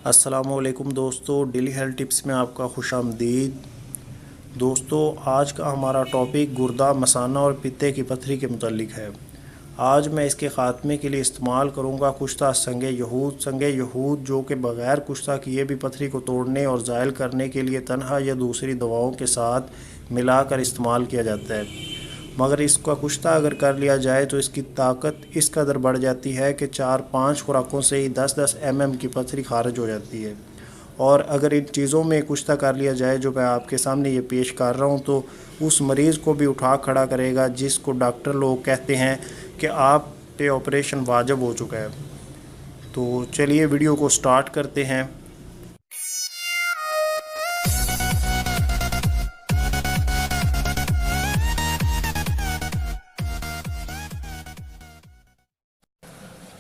अस्सलामुअलैकुम दोस्तों, daily health tips में आपका खुशामदीद। दोस्तों, आज का हमारा टॉपिक गुर्दा मसाना और पित्ते की पथरी के मुतालिक है। आज मैं इसके ख़ात्मे के लिए इस्तेमाल करूंगा कुश्ता संग यहूद जो कि बग़ैर कुश्ता किए भी पथरी को तोड़ने और ज़ायल करने के लिए तनहा या दूसरी दवाओं के साथ मिलाकर इस्तेमाल किया जाता है। मगर इसका कुश्ता अगर कर लिया जाए तो इसकी ताकत इस कदर बढ़ जाती है कि 4-5 खुराकों से ही 10-10 mm की पथरी खारिज हो जाती है। और अगर इन चीज़ों में कुश्ता कर लिया जाए जो मैं आपके सामने ये पेश कर रहा हूँ, तो उस मरीज़ को भी उठा खड़ा करेगा जिसको डॉक्टर लोग कहते हैं कि आप पे ऑपरेशन वाजिब हो चुका है। तो चलिए वीडियो को स्टार्ट करते हैं।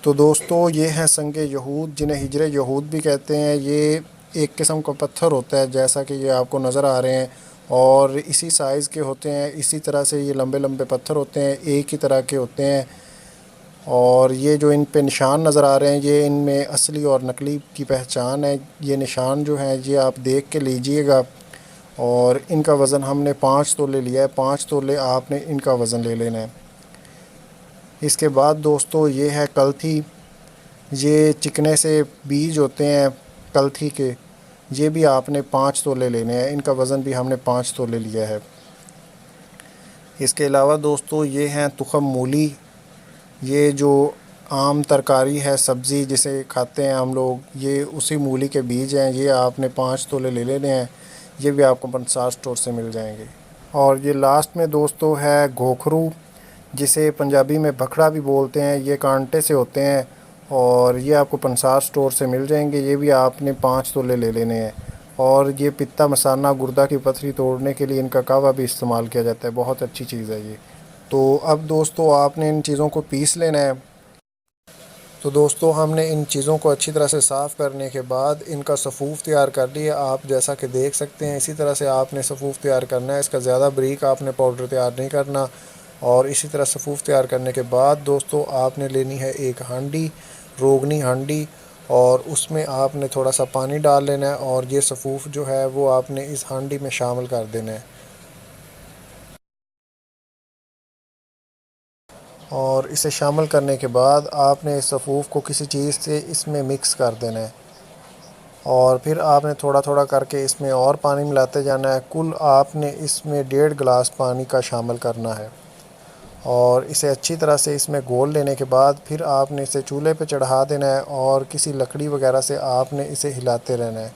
तो दोस्तों, ये हैं संग यहूद, जिन्हें हिजरे यहूद भी कहते हैं। ये एक किस्म का पत्थर होता है, जैसा कि ये आपको नज़र आ रहे हैं, और इसी साइज़ के होते हैं। इसी तरह से ये लंबे लंबे पत्थर होते हैं, एक ही तरह के होते हैं। और ये जो इन पे निशान नज़र आ रहे हैं, ये इनमें असली और नकली की पहचान है। ये निशान जो हैं ये आप देख के लीजिएगा। और इनका वज़न हमने 5 तोले लिया है। 5 तोले आपने इनका वज़न ले लेना है। इसके बाद दोस्तों, ये है कल्थी। ये चिकने से बीज होते हैं कल्थी के, ये भी आपने 5 तोले लेने हैं। इनका वज़न भी हमने 5 तोले लिया है। इसके अलावा दोस्तों, ये हैं तुखम मूली। ये जो आम तरकारी है, सब्ज़ी जिसे खाते हैं हम लोग, ये उसी मूली के बीज हैं। ये आपने 5 तोले ले लेने हैं। ये भी आपको पंसार स्टोर से मिल जाएंगे। और ये लास्ट में दोस्तों है घोखरू, जिसे पंजाबी में भखड़ा भी बोलते हैं। ये कांटे से होते हैं और ये आपको पंसार स्टोर से मिल जाएंगे। ये भी आपने 5 तोले ले लेने हैं। और ये पित्ता मसाना, गुर्दा की पथरी तोड़ने के लिए इनका कावा भी इस्तेमाल किया जाता है। बहुत अच्छी चीज़ है ये। तो अब दोस्तों, आपने इन चीज़ों को पीस लेना है। तो दोस्तों, हमने इन चीज़ों को अच्छी तरह से साफ़ करने के बाद इनका सफ़ूफ़ तैयार कर लिया। आप जैसा कि देख सकते हैं, इसी तरह से आपने सफ़ूफ़ तैयार करना है। इसका ज़्यादा बारीक आपने पाउडर तैयार नहीं करना। और इसी तरह सफ़ूफ़ तैयार करने के बाद दोस्तों, आपने लेनी है एक हांडी, रोगनी हांडी, और उसमें आपने थोड़ा सा पानी डाल लेना है। और ये सफ़ूफ़ जो है वो आपने इस हांडी में शामिल कर देना है। और इसे शामिल करने के बाद आपने इस सफ़ूफ़ को किसी चीज़ से इसमें मिक्स कर देना है। और फिर आपने थोड़ा थोड़ा करके इसमें और पानी मिलाते जाना है। कुल आपने इसमें 1.5 गिलास पानी का शामिल करना है। और इसे अच्छी तरह से इसमें घोल लेने के बाद फिर आपने इसे चूल्हे पे चढ़ा देना है। और किसी लकड़ी वगैरह से आपने इसे हिलाते रहना है।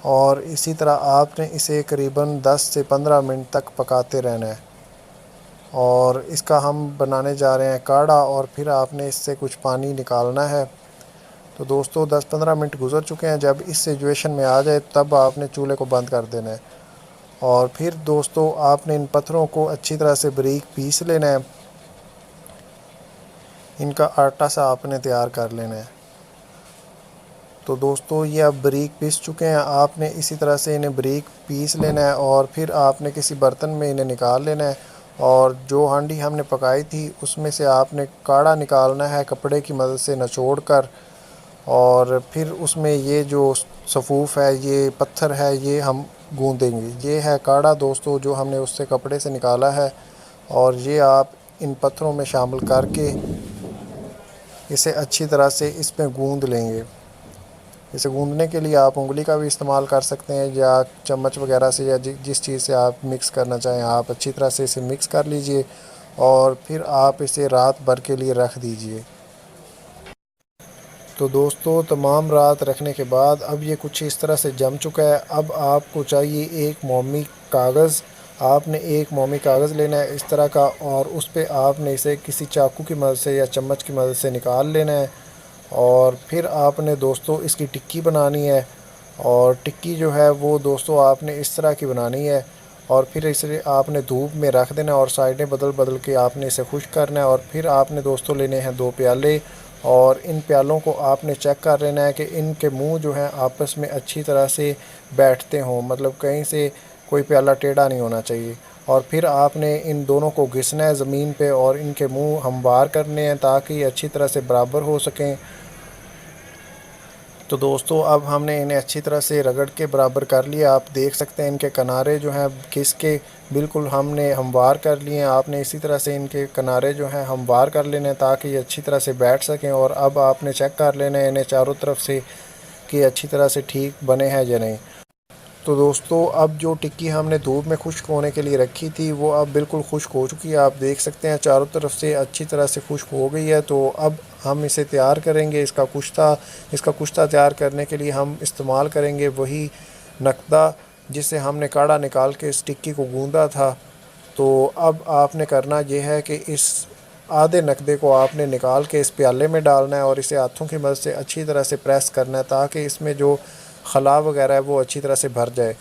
और इसी तरह आपने इसे करीबन 10 से 15 मिनट तक पकाते रहना है। और इसका हम बनाने जा रहे हैं काढ़ा, और फिर आपने इससे कुछ पानी निकालना है। तो दोस्तों, 10-15 मिनट गुजर चुके हैं। जब इस सिचुएशन में आ जाए तब आपने चूल्हे को बंद कर देना है। और फिर दोस्तों, आपने इन पत्थरों को अच्छी तरह से बारीक पीस लेना है। इनका आटा सा आपने तैयार कर लेना है। तो दोस्तों, ये अब बारीक पीस चुके हैं। आपने इसी तरह से इन्हें बारीक पीस लेना है। और फिर आपने किसी बर्तन में इन्हें निकाल लेना है। और जो हांडी हमने पकाई थी उसमें से आपने काढ़ा निकालना है कपड़े की मदद से निचोड़ कर। और फिर उसमें ये जो सफ़ूफ़ है, ये पत्थर है, ये हम गूँदेंगे। ये है काढ़ा दोस्तों, जो हमने उससे कपड़े से निकाला है। और ये आप इन पत्थरों में शामिल करके इसे अच्छी तरह से इसमें गूँद लेंगे। इसे गूँदने के लिए आप उंगली का भी इस्तेमाल कर सकते हैं, या चम्मच वगैरह से, या जिस चीज़ से आप मिक्स करना चाहें आप अच्छी तरह से इसे मिक्स कर लीजिए। और फिर आप इसे रात भर के लिए रख दीजिए। तो दोस्तों, तमाम रात रखने के बाद अब ये कुछ इस तरह से जम चुका है। अब आपको चाहिए एक मोमी कागज़। आपने एक मोमी कागज़ लेना है इस तरह का, और उस पर आपने इसे किसी चाकू की मदद से या चम्मच की मदद से निकाल लेना है। और फिर आपने दोस्तों इसकी टिक्की बनानी है। और टिक्की जो है वो दोस्तों आपने इस तरह की बनानी है। और फिर इसे आपने धूप में रख देना है, और साइडें बदल बदल के आपने इसे खुश्क करना है। और फिर आपने दोस्तों लेने हैं 2 प्याले। और इन प्यालों को आपने चेक कर लेना है कि इनके मुंह जो हैं आपस में अच्छी तरह से बैठते हों, मतलब कहीं से कोई प्याला टेढ़ा नहीं होना चाहिए। और फिर आपने इन दोनों को घिसना है ज़मीन पे, और इनके मुंह हमवार करने हैं ताकि अच्छी तरह से बराबर हो सकें। तो दोस्तों अब हमने इन्हें अच्छी तरह से रगड़ के बराबर कर लिया। आप देख सकते हैं इनके किनारे जो हैं घिस के बिल्कुल हमने हमवार कर लिए हैं। आपने इसी तरह से इनके किनारे जो हैं हमवार कर लेने ताकि ये अच्छी तरह से बैठ सकें। और अब आपने चेक कर लेना है इन्हें चारों तरफ से कि अच्छी तरह से ठीक बने हैं या नहीं। तो दोस्तों अब जो टिक्की हमने धूप में खुश्क होने के लिए रखी थी वो अब बिल्कुल खुश्क हो चुकी है। आप देख सकते हैं चारों तरफ से अच्छी तरह से खुश्क हो गई है। तो अब हम इसे तैयार करेंगे। इसका कुश्ता तैयार करने के लिए हम इस्तेमाल करेंगे वही नकदा जिससे हमने काढ़ा निकाल के इस टिक्की को गूंदा था। तो अब आपने करना ये है कि इस आधे नकदे को आपने निकाल के इस प्याले में डालना है और इसे हाथों की मदद से अच्छी तरह से प्रेस करना है ताकि इसमें जो खला वगैरह है वो अच्छी तरह से भर जाए।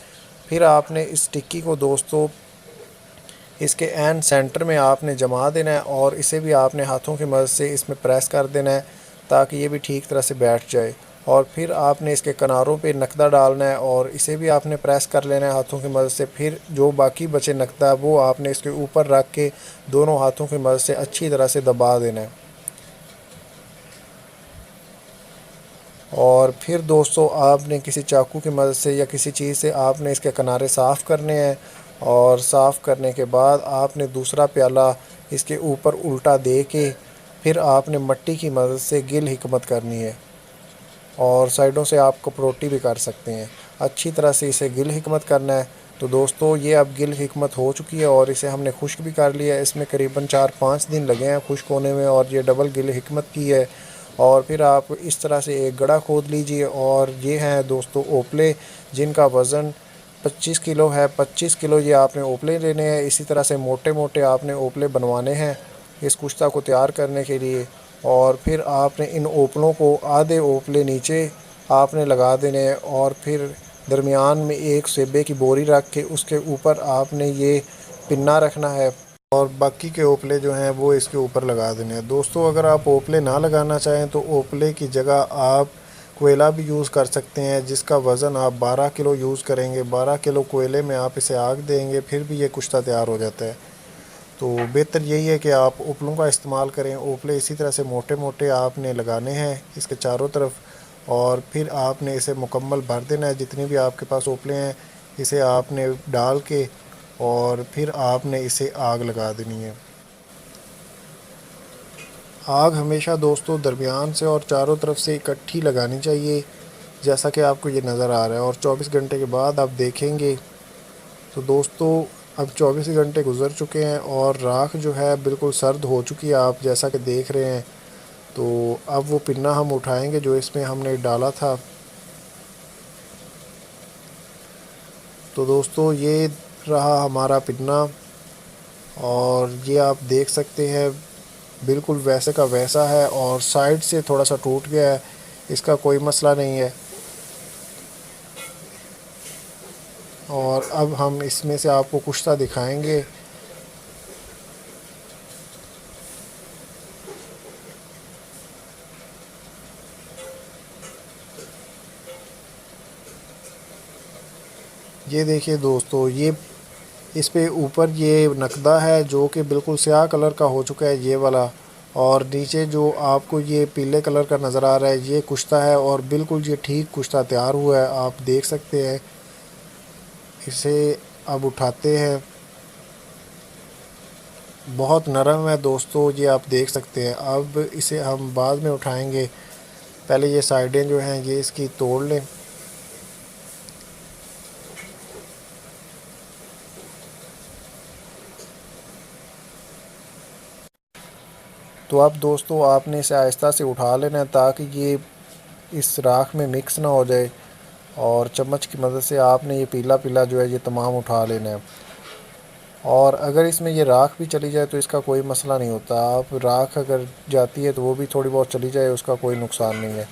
फिर आपने इस टिक्की को दोस्तों इसके एंड सेंटर में आपने जमा देना है और इसे भी आपने हाथों की मदद से इसमें प्रेस कर देना है ताकि ये भी ठीक तरह से बैठ जाए। और फिर आपने इसके किनारों पे नकदा डालना है और इसे भी आपने प्रेस कर लेना है हाथों की मदद से। फिर जो बाकी बचे नकदा वो आपने इसके ऊपर रख के दोनों हाथों की मदद से अच्छी तरह से दबा देना है। और फिर दोस्तों आपने किसी चाकू की मदद से या किसी चीज़ से आपने इसके किनारे साफ़ करने हैं। और साफ़ करने के बाद आपने दूसरा प्याला इसके ऊपर उल्टा दे के फिर आपने मट्टी की मदद से गिल हिकमत करनी है और साइडों से आप कपरोटी भी कर सकते हैं। अच्छी तरह से इसे गिल हिकमत करना है। तो दोस्तों ये अब गिल हिकमत हो चुकी है और इसे हमने खुश्क भी कर लिया है। इसमें करीबन 4-5 दिन लगे हैं खुश्क होने में और ये डबल गिल हिकमत की है। और फिर आप इस तरह से एक गड़ा खोद लीजिए और ये हैं दोस्तों ओपले जिनका वज़न 25 किलो है। 25 किलो ये आपने ओपले लेने हैं। इसी तरह से मोटे मोटे आपने ओपले बनवाने हैं इस कुश्ता को तैयार करने के लिए। और फिर आपने इन ओपलों को आधे ओपले नीचे आपने लगा देने हैं और फिर दरमियान में एक सेबे की बोरी रख के उसके ऊपर आपने ये पिन्ना रखना है और बाकी के ओपले जो हैं वो इसके ऊपर लगा देने हैं। दोस्तों अगर आप ओपले ना लगाना चाहें तो ओपले की जगह आप कोयला भी यूज़ कर सकते हैं जिसका वज़न आप 12 किलो यूज़ करेंगे। 12 किलो कोयले में आप इसे आग देंगे फिर भी ये कुश्ता तैयार हो जाता है। तो बेहतर यही है कि आप ओपलों का इस्तेमाल करें। ओपले इसी तरह से मोटे मोटे आपने लगाने हैं इसके चारों तरफ और फिर आपने इसे मुकम्मल भर देना है। जितने भी आपके पास ओपले हैं इसे आपने डाल के और फिर आपने इसे आग लगा देनी है। आग हमेशा दोस्तों दरमियान से और चारों तरफ से इकट्ठी लगानी चाहिए जैसा कि आपको ये नज़र आ रहा है। और 24 घंटे के बाद आप देखेंगे तो दोस्तों अब 24 घंटे गुज़र चुके हैं और राख जो है बिल्कुल सर्द हो चुकी है आप जैसा कि देख रहे हैं। तो अब वो पिन्ना हम उठाएंगे जो इसमें हमने डाला था। तो दोस्तों ये रहा हमारा पिन्ना और ये आप देख सकते हैं बिल्कुल वैसे का वैसा है और साइड से थोड़ा सा टूट गया है। इसका कोई मसला नहीं है। और अब हम इसमें से आपको कुश्ता दिखाएंगे। ये देखिए दोस्तों ये इस पे ऊपर ये नकदा है जो कि बिल्कुल स्याह कलर का हो चुका है ये वाला। और नीचे जो आपको ये पीले कलर का नज़र आ रहा है ये कुश्ता है और बिल्कुल ये ठीक कुश्ता तैयार हुआ है आप देख सकते हैं। इसे अब उठाते हैं। बहुत नरम है दोस्तों ये आप देख सकते हैं। अब इसे हम बाद में उठाएंगे। पहले ये साइडें जो हैं ये इसकी तोड़ लें। तो अब दोस्तों आपने इसे आहिस्ता से उठा लेना है ताकि ये इस राख में मिक्स ना हो जाए। और चम्मच की मदद से आपने ये पीला पीला जो है ये तमाम उठा लेना है। और अगर इसमें ये राख भी चली जाए तो इसका कोई मसला नहीं होता। आप राख अगर जाती है तो वो भी थोड़ी बहुत चली जाए उसका कोई नुकसान नहीं है।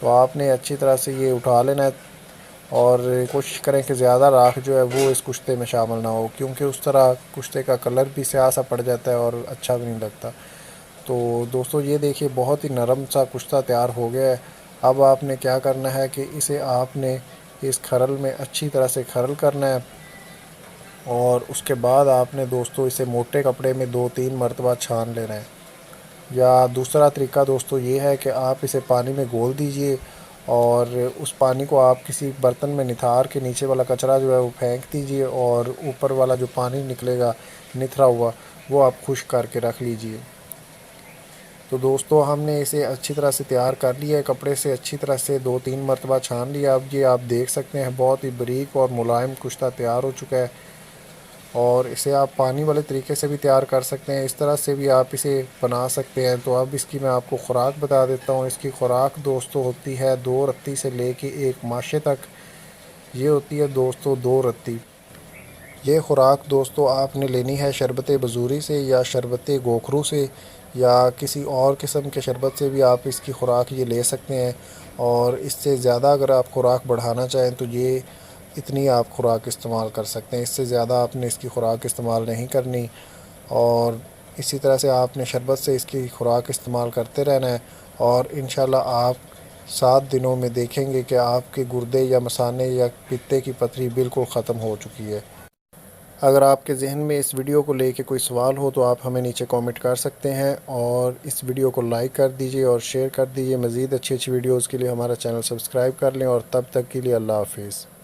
तो आपने अच्छी तरह से ये उठा लेना है और कोशिश करें कि ज़्यादा राख जो है वो इस कुश्ते में शामिल ना हो क्योंकि उस तरह कुश्ते का कलर भी स्याह सा पड़ जाता है और अच्छा भी नहीं लगता। तो दोस्तों ये देखिए बहुत ही नरम सा कुश्ता तैयार हो गया है। अब आपने क्या करना है कि इसे आपने इस खरल में अच्छी तरह से खरल करना है और उसके बाद आपने दोस्तों इसे मोटे कपड़े में 2-3 मरतबा छान लेना है। या दूसरा तरीका दोस्तों ये है कि आप इसे पानी में घोल दीजिए और उस पानी को आप किसी बर्तन में निथार के नीचे वाला कचरा जो है वो फेंक दीजिए और ऊपर वाला जो पानी निकलेगा निथरा हुआ वो आप खुश्क करके रख लीजिए। तो दोस्तों हमने इसे अच्छी तरह से तैयार कर लिया है, कपड़े से अच्छी तरह से 2-3 मरतबा छान लिया। अब ये आप देख सकते हैं बहुत ही बारीक और मुलायम कुश्ता तैयार हो चुका है। और इसे आप पानी वाले तरीके से भी तैयार कर सकते हैं, इस तरह से भी आप इसे बना सकते हैं। तो अब इसकी मैं आपको ख़ुराक बता देता हूँ। इसकी ख़ुराक दोस्तों होती है 2 रत्ती से लेके 1 माशे तक। ये होती है दोस्तों 2 रत्ती। ये ख़ुराक दोस्तों आपने लेनी है शरबत बजूरी से या शरबत गोखरू से या किसी और किस्म के शरबत से भी आप इसकी ख़ुराक ये ले सकते हैं। और इससे ज़्यादा अगर आप ख़ुराक बढ़ाना चाहें तो ये इतनी आप ख़ुराक इस्तेमाल कर सकते हैं, इससे ज़्यादा आपने इसकी ख़ुराक इस्तेमाल नहीं करनी। और इसी तरह से आपने शरबत से इसकी ख़ुराक इस्तेमाल करते रहना है। और इंशाल्लाह आप 7 दिनों में देखेंगे कि आपके गुर्दे या मसाने या पित्ते की पथरी बिल्कुल ख़त्म हो चुकी है। अगर आपके ज़हन में इस वीडियो को लेके कोई सवाल हो तो आप हमें नीचे कमेंट कर सकते हैं और इस वीडियो को लाइक कर दीजिए और शेयर कर दीजिए। मज़ीद अच्छी अच्छी वीडियोज़ के लिए हमारा चैनल सब्सक्राइब कर लें और तब तक के लिए अल्लाह हाफिज़।